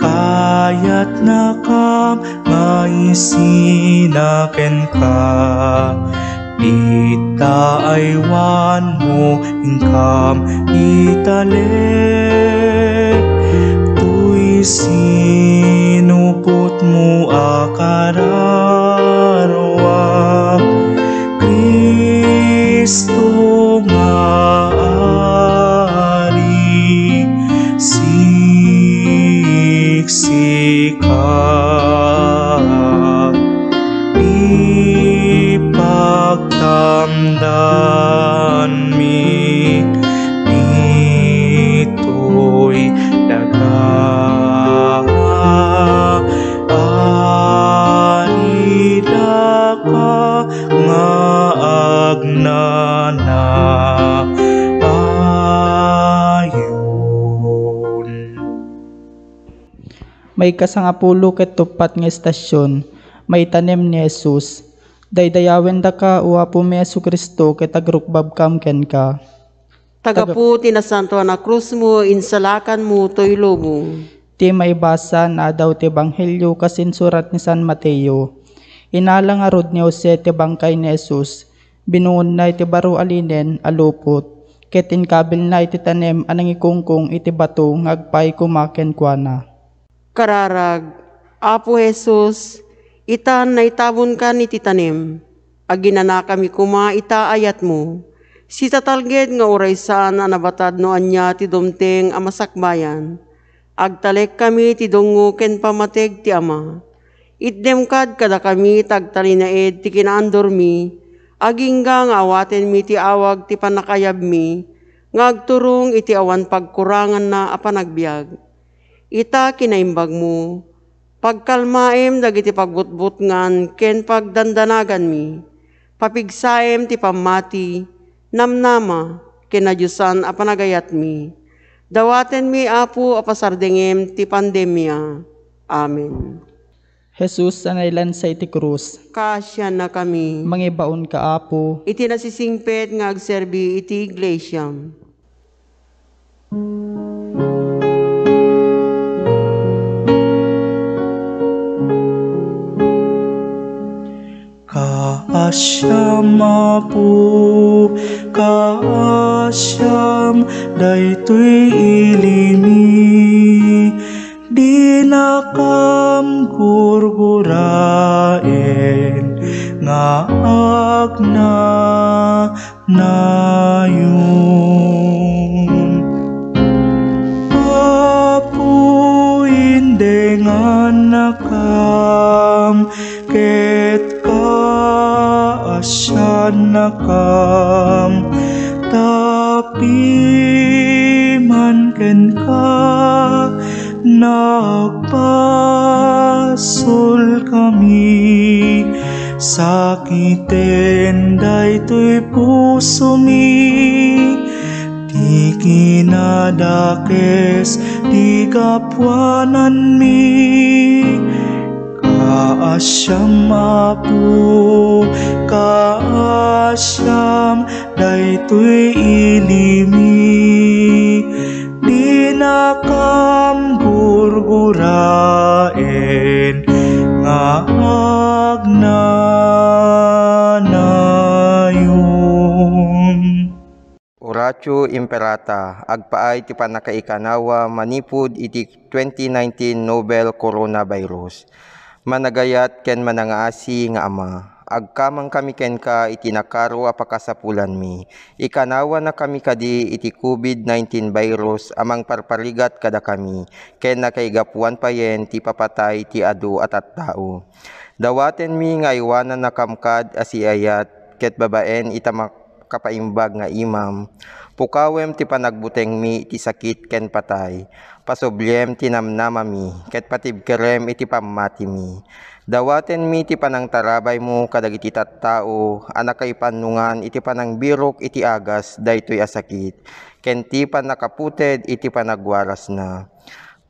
kayat na kam maisinaken ka. Ita aywan mo ingkam itale, tuy sinupot mo akararwa. Kristo nga ari, siksika. Pagtamdan mi, ito'y daga. Arida ka nga agnana, ayon. May kasangapulo ket tupat nga estasyon, may tanem ni Jesus. Daydayawen da ka uapo mi Jesu Kristo ket agrukbab kam ken ka. Tagapu tinasantuan na krus mo, insalakan mo, toylo mo. Ti maibasa na daw ti Ebanghelyo kasinsurat ni San Mateo. Inalang arod ni Jose ti bangkay ni Jesus, binuon na iti baro alinen alupot, ket inkabil na iti tanem anang ikungkong iti bato ngagpay kumaken kuana. Kararag, Apo Jesus, itan na itabon ka ni titanim, aginana kami kuma itaayat mo. Si tatalged nga uray saan anabatad no anya ti dumteng amasakbayan. Agtalek kami ti dungo ken pamateg ti ama. Itdem kada kami tagtalinaed ti kinaandor mi, agingga nga awaten mi ti awag ti panakayab mi, ngagturong iti awan pagkurangan na apanagbiag. Ita kinaimbag mo, pagkalmaem dagiti pagbutbutngan ken pagdandanagan mi, papigsaem ti pamati, namnama ken nadyusan a panagayat mi. Dawaten mi Apo apasardengem ti pandemya. Amen. Jesus anaylan sa iti krus, kasya na kami. mangibaon ka Apo, Iti nasisingpet nga agserbi iti iglesia. Kaasyam Apo, kaasyam daytoy ilimi, di nakam gurguraen nga agna nayon. Apo indengan nakam ket kaasyan nakam, tapi man ken ka nagpasul kami, sakiten daytoy puso mi, di kinadakes di kapwanan mi. Kaasyam Apo, kaasyam daytoy ilimi, di nakam gurguraen nga agna Horatio Imperata, agpaay ti panakaikanawa manipud iti 2019 Nobel Coronavirus. Managayat ken manangaasi nga ama, agkamang kami ken ka iti nakaro a pakasapulan mi. Ikanawa na kami kadi iti COVID-19 virus amang parparigat kada kami, ken nakaigapuan payen ti papatay ti adu at tao. Dawaten mi nga iwanan na kamkad asiayat, ket babaen itamak kapaimbag nga imam, pukawem ti panagbuteng mi iti sakit ken patay, pasoblem ti namnamami, ket patibkerem iti pamati mi. Dawaten mi ti panangtarabay mo kadagiti tattao, anak kay panungan iti panangbirok iti agas daytoy a sakit, ken ti panakaputed iti panagwaras na.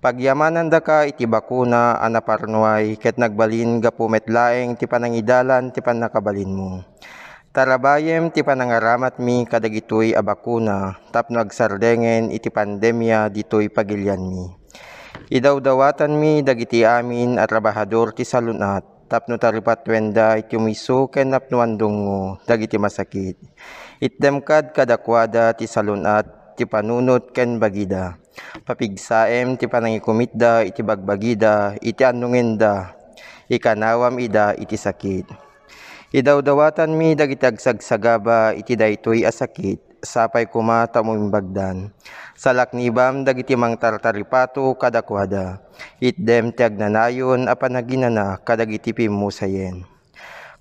Pagyamanan da ka iti bakuna anaparnuay, ket nagbalin gapu metlaeng ti panangidalan ti panakabalin mo. Tarabayem ti panangaramat mi kadagitoy a bakuna, tapno agsardengen iti pandemya ditoy pagilyan mi. Idawdawatan mi dagiti amin a trabahador ti salunat, tapno taripatwenda iti umiso ken napnuandungo dagiti masakit. Itdemkad kadakwada ti salunat ti panunot ken bagida. Papigsaem ti panangikumitda iti bagbagida iti annungenda, ikanawam ida iti sakit. Idawdawatan mi dagiti agsagsagaba iti daytoy a sakit, sapay kuma tamuimbagdan. Salaknibam dagiti mangtartaripato kadakwada, itdem ti agnanayon a panaginana kadagiti pimusayen.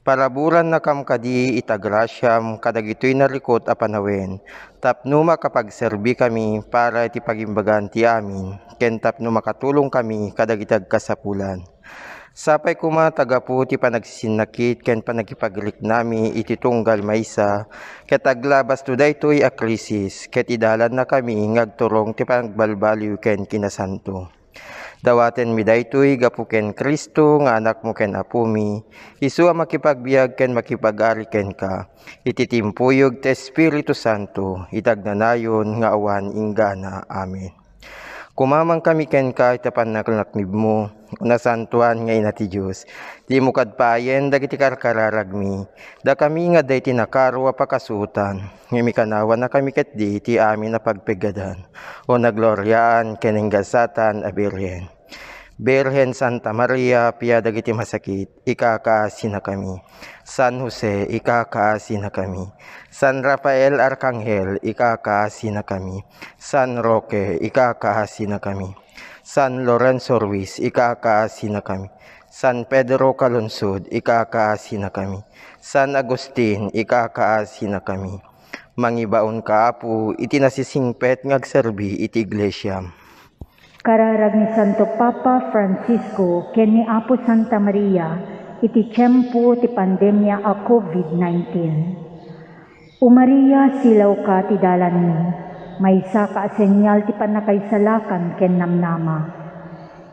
Paraburan na kamkadi itagrasyam kadagitoy narikot a panawen, tapno makapagserbi kami para iti pagimbagan ti amin, ken tapno makatulong kami kadagiti agkasapulan. Sapay kuma tagapu ti panagsisinakit ken panagipagrik nami iti tunggal maysa, ket aglabas to daytoy a krisis, ket idalan na kami ngagturong ti panagbalbaliw ken kinasanto. Dawaten mi daytoy gapu ken Kristo nga anak mo ken apo mi, isu a makipagbiag ken makipag-ari ken ka, iti timpuyog ti Espiritu Santo, itagnanayon nga awan inggana. Amen. Kumamang kami ken ka itapan naklaknib mo, unasantuan nga ina ti Diyos. Di mo kadpayen dagiti karkararagmi, da kami nga day tinakaro a pakasutan, nga mikanawa na kami ket di ti amin na pagpegadan, o nagloryaan ken inggasatan a Birhen. Birhen Santa Maria, pia dagiti masakit, ikakaasi na kami. San Jose, ikakaasi na kami. San Rafael Arcangel, ikakaasi na kami. San Roque, ikakaasi na kami. San Lorenzo Ruiz, ikakaasi na kami. San Pedro Calungsod, ikakaasi na kami. San Agustin, ikakaasi na kami. Mangibaon ka apo, iti nasisingpet ngagserbi iti iglesia. Kararag ni Santo Papa Francisco ken ni Apo Santa Maria iti tiyempo ti pandemya a COVID-19. Maria silaw ka ti dalan mi, maysa ka senyal ti panakaisalakan ken namnama.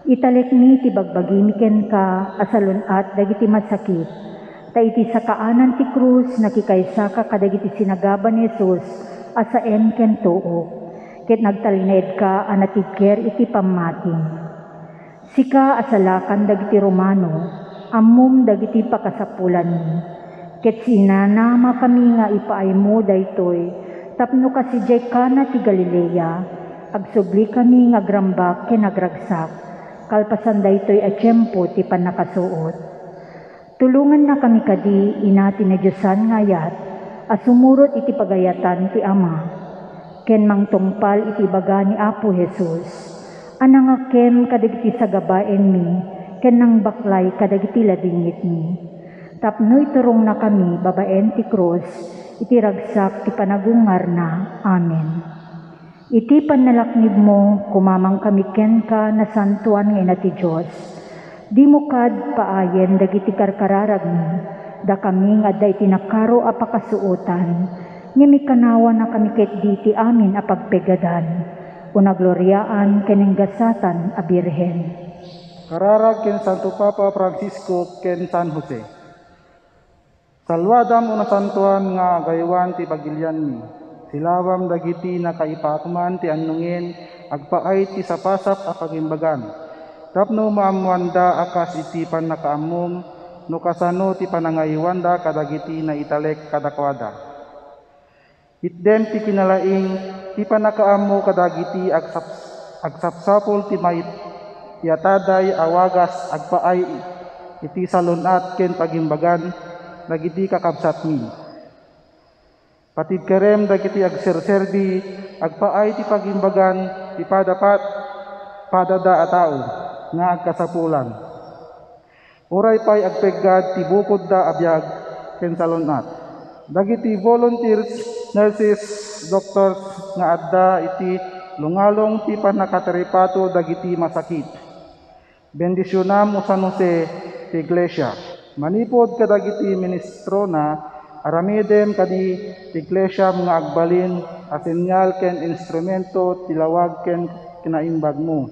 Italek mi ti bagbagi mi ken ka asalunat dagiti masakit, ta iti sakaanan ti krus nakikaysa ka kadagiti sinagaban ni Jesus asaen ken tuo. Ket nagtalined ka anatigker iti pammating. Sika asalakan dagiti Romano, ammom dagiti pakasapulan mi. Ket sinanama kami nga ipaay mo daytoy, tapno kasijay ka na ti Galilea, agsubli kami nga grambak ken nagragsak, kalpasan daytoy a tiyempo ti panakasuot. Tulungan na kami kadi inati na Diyosan ngayat, asumurot iti pagayatan ti Ama. Ken mangtungpal iti baga ni Apo Jesus, anangakem kadagiti sagabaen mi, ken nang baklay kadagiti labingit mi. Tapno iturong na kami babaen ti krus, iti ragsak ti panagungar na. Amen. Iti panalaknib mo, kumamang kami ken ka na santuan nga ina ti Diyos. Di mo kad paayen dagiti karkararag mi, da kami nga da iti nakaro a pakasuotan, ngimi kanawa na kami ket diti amin a pagpegadan, unagloryaan kenenggasatan a Birhen. Kararag ken Santo Papa Francisco ken San Jose. Salwadam unasantuan nga gaywan ti pagilyan mi. Silawam dagiti nakaipakman ti annungin, agpaay ti sapasap a pagimbagan. Tapno maamuanda akas iti panakaamum, no kasano ti panangayuanda kadagiti na italek kadakwada. Itdem ti kinalaing ti panakaammo kadagiti agsapsapol ti may yataday awagas agpaay iti salunat ken pagimbagan dagiti kakabsat mi. Patid kerem dagiti agserserbi agpaay ti pagimbagan ti padapat padada a tao nga agkasapulan. Uray pay agpeggad ti bukod da abiyag ken salunat. Dagiti volunteers, nurses, doctors nga adda iti lungalong ti panakateripato dagiti masakit. Bendisyonam o San Jose ti Iglesia. Manipod kadagiti ministro na aramidem kadi ti Iglesia nga agbalin a senyal ken instrumento ti lawag ken kinaimbag mo.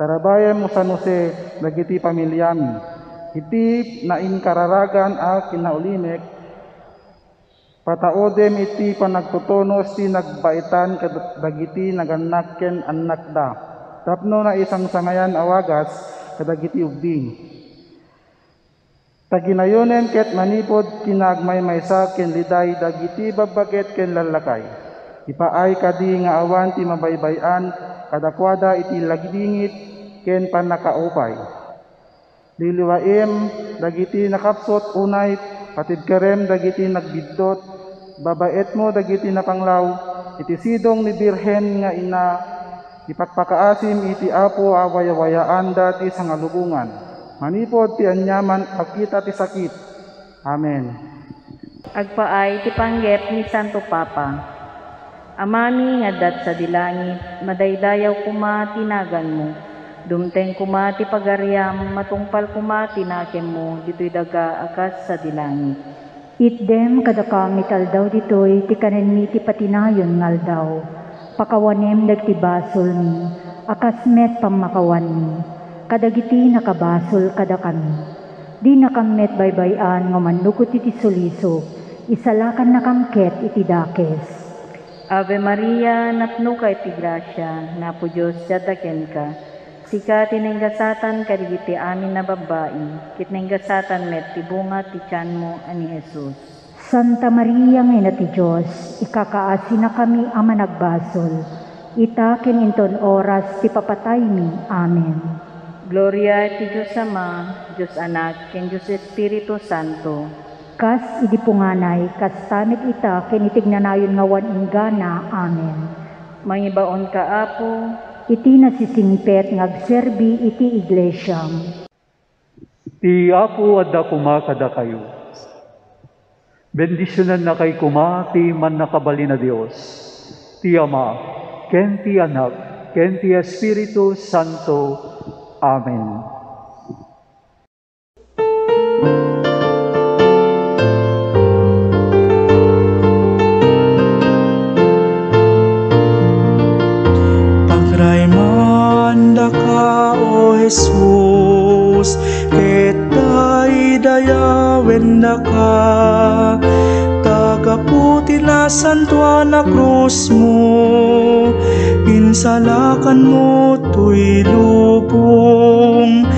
Tarabayem o San Jose dagiti pamilyami. Iti nainkararagan a kinaulimek pataodem iti panagtutunos ti nagbaitan kadagiti naganak ken anak da. Tapno na isang sangayan awagas kadagiti ubing. Taginayonen ket manipod kinagmaymaysa ken liday dagiti babaget ken lalakay. Ipaay kadi nga awan ti mabaybayan kadakwada iti lagdingit ken panakaupay. Liliwaim dagiti nakapsot unay patid kerem dagiti nagbidot babaet mo dagiti napanglaw iti sidong ni Birhen nga ina ipagpakaasim iti Apo awayawayaan dati sa ngalubungan. Manipod ti anyaman akita ti sakit. Amen. Agpaay ti panggep ni Santo Papa. Amami nga dat sa dilangit, madaydayaw kuma tinagan mo. Dumteng kuma ti pagariam, matungpal kuma tinakem mo, dito'y daga akas sa dilangit. Itdem kadaka mital daw ditoy ti kanen mi ti patinayon ngal daw. Pakawanem dagti basol mi, akas met pamakawan mi. Kadagiti nakabasol kada kami. Di nakamet baybayan nga manukot iti suliso, isalakan nakamket iti dakes. Ave Maria, napno ka iti grasya, napo Diyos yadaken ka. Sika tinenggasatan karigiti amin na babae, kitnenggasatan met ti bunga ti tiyan mo ani Jesus. Santa Maria nga ti Diyos, ikakaasi na kami ama nagbasol. Ita kininton oras ti papatay mi. Amen. Gloria ti Diyos Ama, Diyos Anak, ken Diyos Espiritu Santo. Kas idi punganay, kas tamit ita kinitignanayon nga wan inggana. Amen. Mangibaon ka Apo, iti nasisingpet ngagserbi iti iglesia. Ti Apo adda kuma kada kayo. Bendisyonan na kay kuma ti man nakabali na Dios. Ti Ama, ken ti Anak, ken ti Espiritu Santo. Amen. Pagraymanda ka, O Jesus, ket daydayawenda ka, tagaputi na santuan na krus mo, insalakan mo tuy lubong,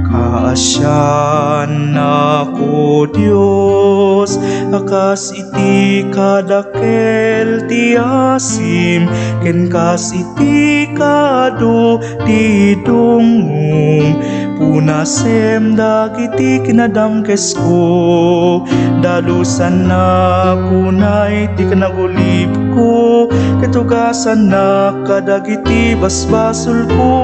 kaasyan ako Diyos, akas iti kadakel ti asim, ken kas iti kado ti dungong, punasem dagiti kinadamkes ko, dalusan na kunay ti kanagulib ko, ketugasan na kadagiti basbasol ko.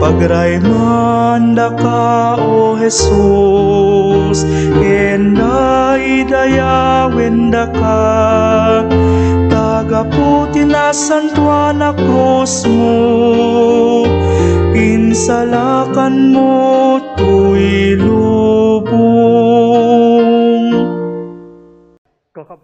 Pagraymanda ka, O Jesus, kenda idayawenda ka, tagaputi na santuan na krus mo, insalakan mo tuy